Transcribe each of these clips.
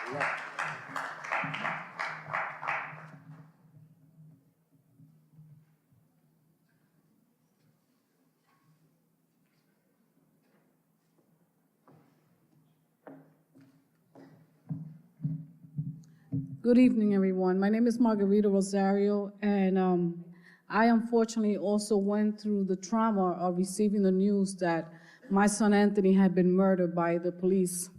Good evening, everyone. My name is Margarita Rosario, and I unfortunately also went through the trauma of receiving the news that my son Anthony had been murdered by the police.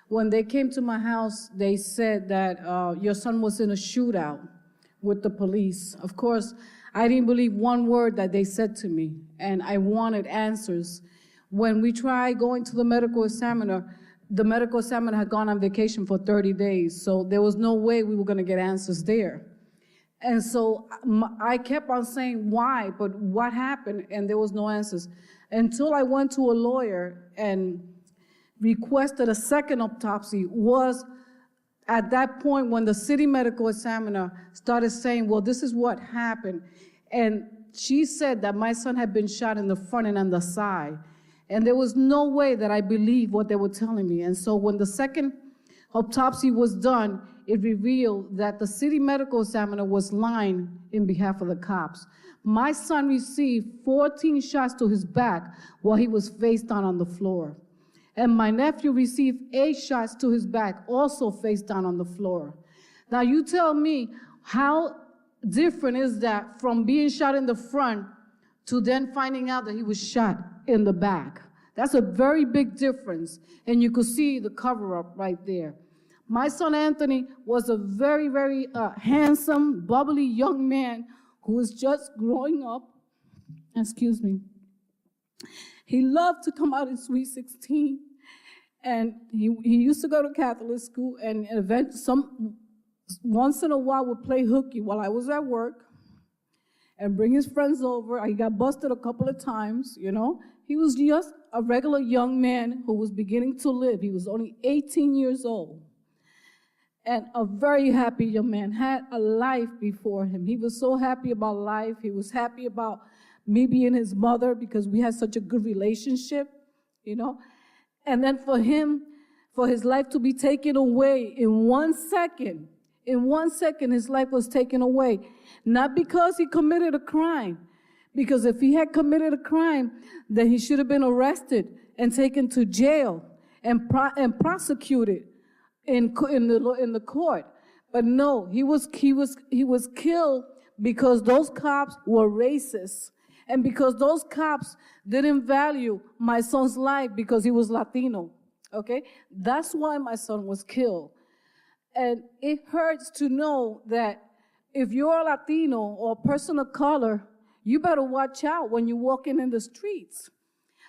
When they came to my house, they said that your son was in a shootout with the police. Of course, I didn't believe one word that they said to me, and I wanted answers. When we tried going to the medical examiner had gone on vacation for 30 days, so there was no way we were going to get answers there. And so I kept on saying, why, but what happened? And there was no answers. Until I went to a lawyer and requested a second autopsy. Was at that point when the city medical examiner started saying, well, this is what happened. And she said that my son had been shot in the front and on the side. And there was no way that I believed what they were telling me. And so when the second autopsy was done, it revealed that the city medical examiner was lying in behalf of the cops. My son received 14 shots to his back while he was face down on the floor. And my nephew received 8 shots to his back, also face down on the floor. Now you tell me, how different is that from being shot in the front to then finding out that he was shot in the back? That's a very big difference, and you could see the cover-up right there. My son Anthony was a very, very handsome, bubbly young man who was just growing up. Excuse me. He loved to come out in Sweet 16, and he used to go to Catholic school, and once in a while would play hooky while I was at work and bring his friends over. He got busted a couple of times, you know. He was just a regular young man who was beginning to live. He was only 18 years old. And a very happy young man, had a life before him. He was so happy about life. He was happy about me being his mother because we had such a good relationship, you know. And then for him, for his life to be taken away in 1 second, his life was taken away. Not because he committed a crime, because if he had committed a crime, then he should have been arrested and taken to jail and prosecuted in the court. But no, he was killed because those cops were racist, and because those cops didn't value my son's life because he was Latino. Okay, that's why my son was killed. And it hurts to know that if you're a Latino or a person of color, you better watch out when you're walking in the streets.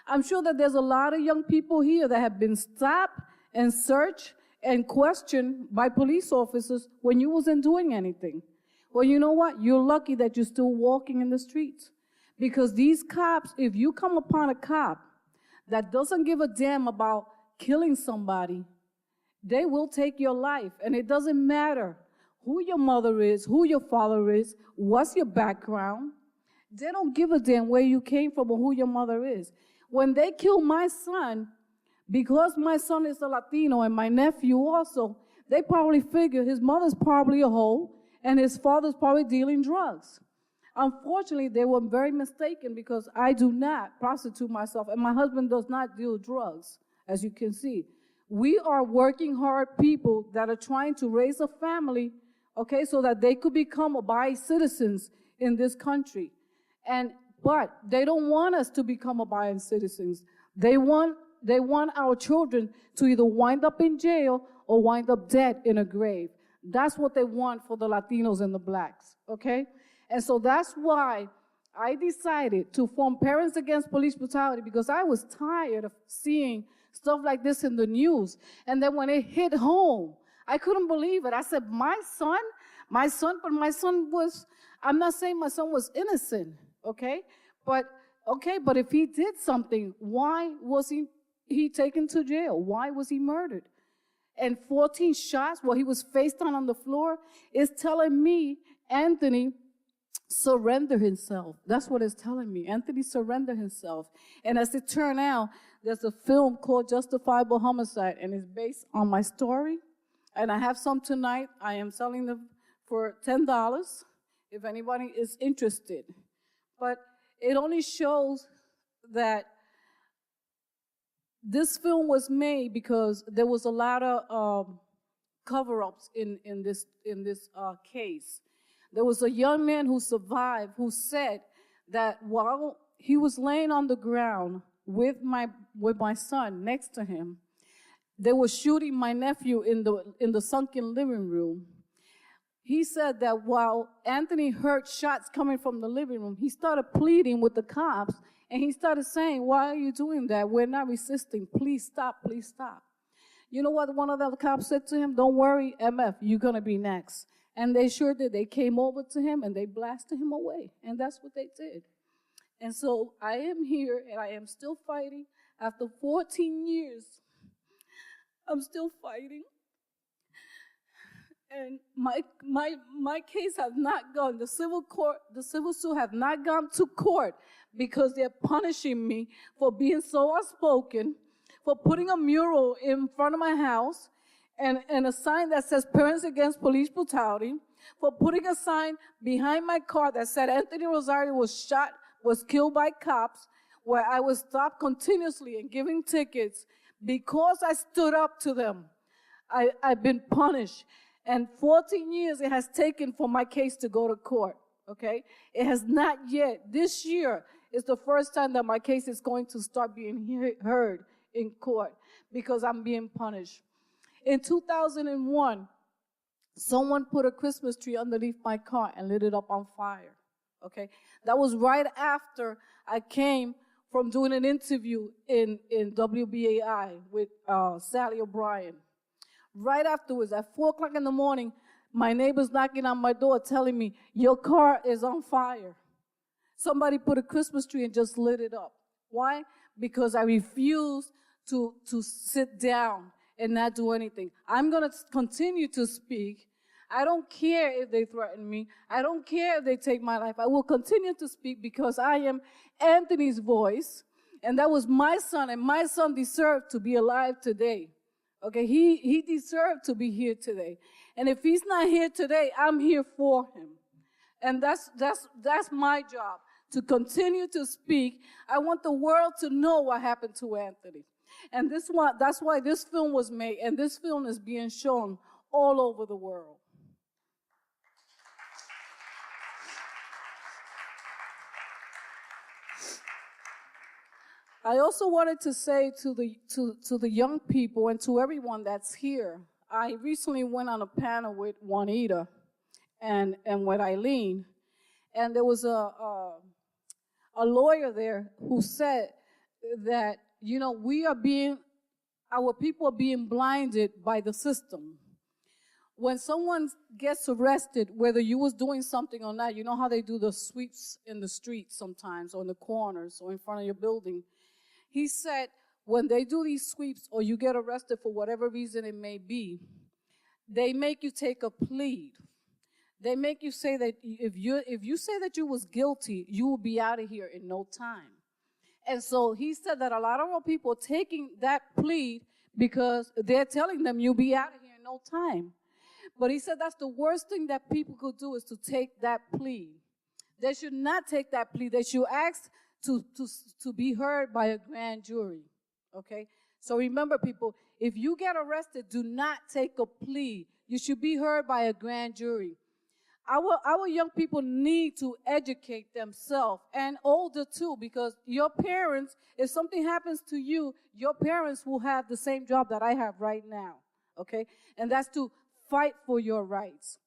I'm sure that there's a lot of young people here that have been stopped and searched and questioned by police officers when you wasn't doing anything. Well, you know what? You're lucky that you're still walking in the streets. Because these cops, if you come upon a cop that doesn't give a damn about killing somebody, they will take your life. And it doesn't matter who your mother is, who your father is, what's your background. They don't give a damn where you came from or who your mother is. When they killed my son, because my son is a Latino and my nephew also, they probably figure his mother's probably a hoe and his father's probably dealing drugs. Unfortunately, they were very mistaken because I do not prostitute myself and my husband does not deal drugs, as you can see. We are working hard people that are trying to raise a family, okay, so that they could become abiding citizens in this country. But they don't want us to become abiding citizens. They want our children to either wind up in jail or wind up dead in a grave. That's what they want for the Latinos and the blacks, okay? And so that's why I decided to form Parents Against Police Brutality, because I was tired of seeing stuff like this in the news. And then when it hit home, I couldn't believe it. I said, my son, but my son was, I'm not saying my son was innocent, okay? But if he did something, why was he taken to jail? Why was he murdered? And 14 shots while he was face down on the floor is telling me, Anthony, surrender himself. That's what it's telling me. Anthony surrendered himself. And as it turned out, there's a film called Justifiable Homicide, and it's based on my story. And I have some tonight. I am selling them for $10 if anybody is interested. But it only shows that this film was made because there was a lot of cover-ups in this case. There was a young man who survived who said that while he was laying on the ground with my son next to him, they were shooting my nephew in the sunken living room. He said that while Anthony heard shots coming from the living room, he started pleading with the cops, and he started saying, "Why are you doing that? We're not resisting. Please stop, please stop." You know what one of the cops said to him? "Don't worry, MF, you're going to be next." And they sure did. They came over to him, and they blasted him away. And that's what they did. And so I am here, and I am still fighting. After 14 years, I'm still fighting. And my case has not gone. The civil suit have not gone to court because they're punishing me for being so outspoken, for putting a mural in front of my house and a sign that says Parents Against Police Brutality, for putting a sign behind my car that said Anthony Rosario was killed by cops, where I was stopped continuously and giving tickets because I stood up to them. I've been punished. And 14 years it has taken for my case to go to court, okay? It has not yet. This year is the first time that my case is going to start being heard in court because I'm being punished. In 2001, someone put a Christmas tree underneath my car and lit it up on fire, okay? That was right after I came from doing an interview in WBAI with Sally O'Brien. Right afterwards, at 4 o'clock in the morning, my neighbor's knocking on my door telling me, "Your car is on fire." Somebody put a Christmas tree and just lit it up. Why? Because I refuse to sit down and not do anything. I'm going to continue to speak. I don't care if they threaten me. I don't care if they take my life. I will continue to speak because I am Anthony's voice, and that was my son, and my son deserved to be alive today. Okay, he deserved to be here today. And if he's not here today, I'm here for him. And that's my job, to continue to speak. I want the world to know what happened to Anthony. And that's why this film was made, and this film is being shown all over the world. I also wanted to say to the young people and to everyone that's here, I recently went on a panel with Juanita and with Eileen, and there was a lawyer there who said that, you know, our people are being blinded by the system. When someone gets arrested, whether you was doing something or not, you know how they do the sweeps in the streets sometimes, or in the corners, or in front of your building. He said, when they do these sweeps or you get arrested for whatever reason it may be, they make you take a plea. They make you say that if you say that you was guilty, you will be out of here in no time. And so he said that a lot of our people are taking that plea because they're telling them you'll be out of here in no time. But he said that's the worst thing that people could do, is to take that plea. They should not take that plea. They should ask to be heard by a grand jury, okay? So remember, people, if you get arrested, do not take a plea. You should be heard by a grand jury. Our young people need to educate themselves, and older too, because your parents, if something happens to you, your parents will have the same job that I have right now, okay? And that's to fight for your rights.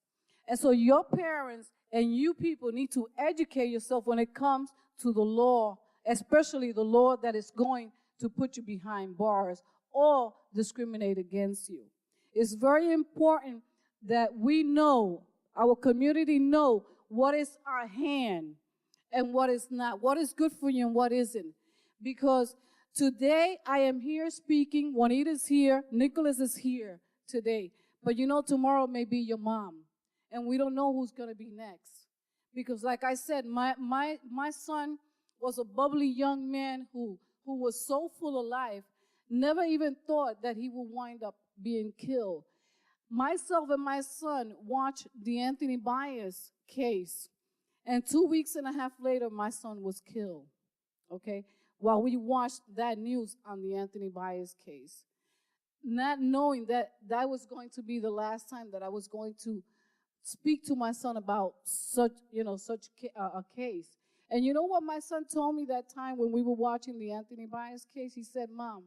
And so your parents and you people need to educate yourself when it comes to the law, especially the law that is going to put you behind bars or discriminate against you. It's very important that we know, our community know, what is our hand and what is not, what is good for you and what isn't. Because today I am here speaking, Juanita's here, Nicholas is here today. But you know, tomorrow may be your mom, and we don't know who's going to be next. Because like I said, my son was a bubbly young man who was so full of life, never even thought that he would wind up being killed. myself and my son watched the Anthony Bias case, and 2 weeks and a half later, my son was killed, okay, while we watched that news on the Anthony Bias case, not knowing that that was going to be the last time that I was going to speak to my son about such a case. And you know what my son told me that time when we were watching the Anthony Bias case? He said, Mom,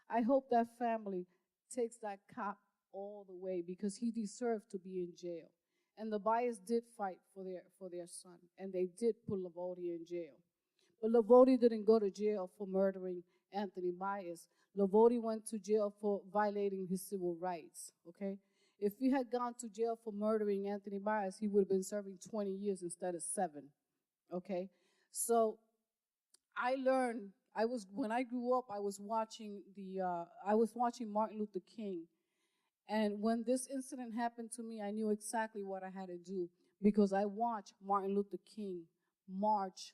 I hope that family takes that cop all the way because he deserved to be in jail. And the Bias did fight for their son, and they did put Lavodi in jail. But Lavodi didn't go to jail for murdering Anthony Bias. Lavodi went to jail for violating his civil rights, okay? If he had gone to jail for murdering Anthony Bias, he would have been serving 20 years instead of 7, okay? So I learned, when I grew up, I was watching Martin Luther King. And when this incident happened to me, I knew exactly what I had to do because I watched Martin Luther King march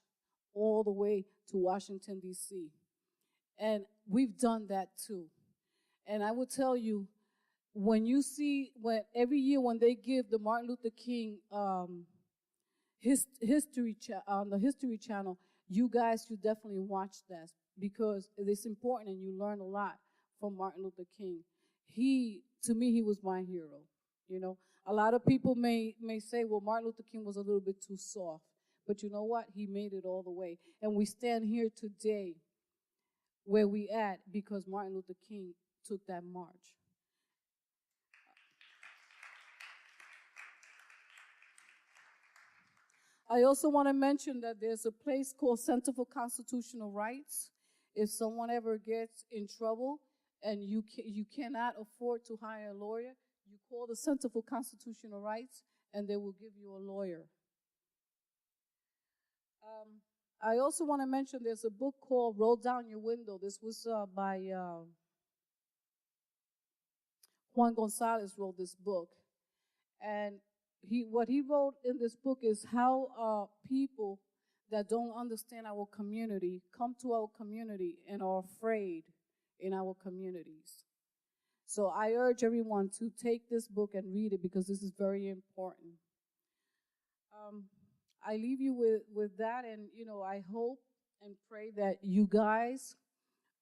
all the way to Washington, D.C. And we've done that too. And I will tell you, when every year when they give the Martin Luther King history on the History Channel, you guys should definitely watch that because it's important and you learn a lot from Martin Luther King. To me, he was my hero. You know, a lot of people may say, well, Martin Luther King was a little bit too soft. But you know what? He made it all the way. And we stand here today where we at because Martin Luther King took that march. I also want to mention that there's a place called Center for Constitutional Rights. If someone ever gets in trouble and you cannot afford to hire a lawyer, you call the Center for Constitutional Rights and they will give you a lawyer. I also want to mention there's a book called Roll Down Your Window. This was by Juan Gonzalez wrote this book. And what he wrote in this book is how people that don't understand our community come to our community and are afraid in our communities. So I urge everyone to take this book and read it because this is very important. I leave you with that, and I hope and pray that you guys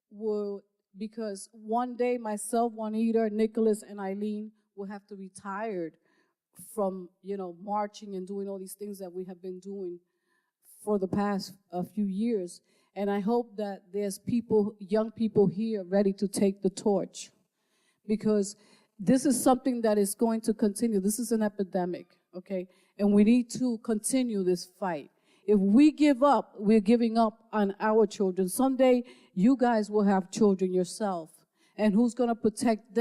will, because one day myself, Juanita, Nicholas, and Eileen will have to be tired from marching and doing all these things that we have been doing for the past few years. And I hope that there's young people here ready to take the torch, because this is something that is going to continue. This is an epidemic, okay? And we need to continue this fight. If we give up, we're giving up on our children. Someday, you guys will have children yourself. And who's going to protect them?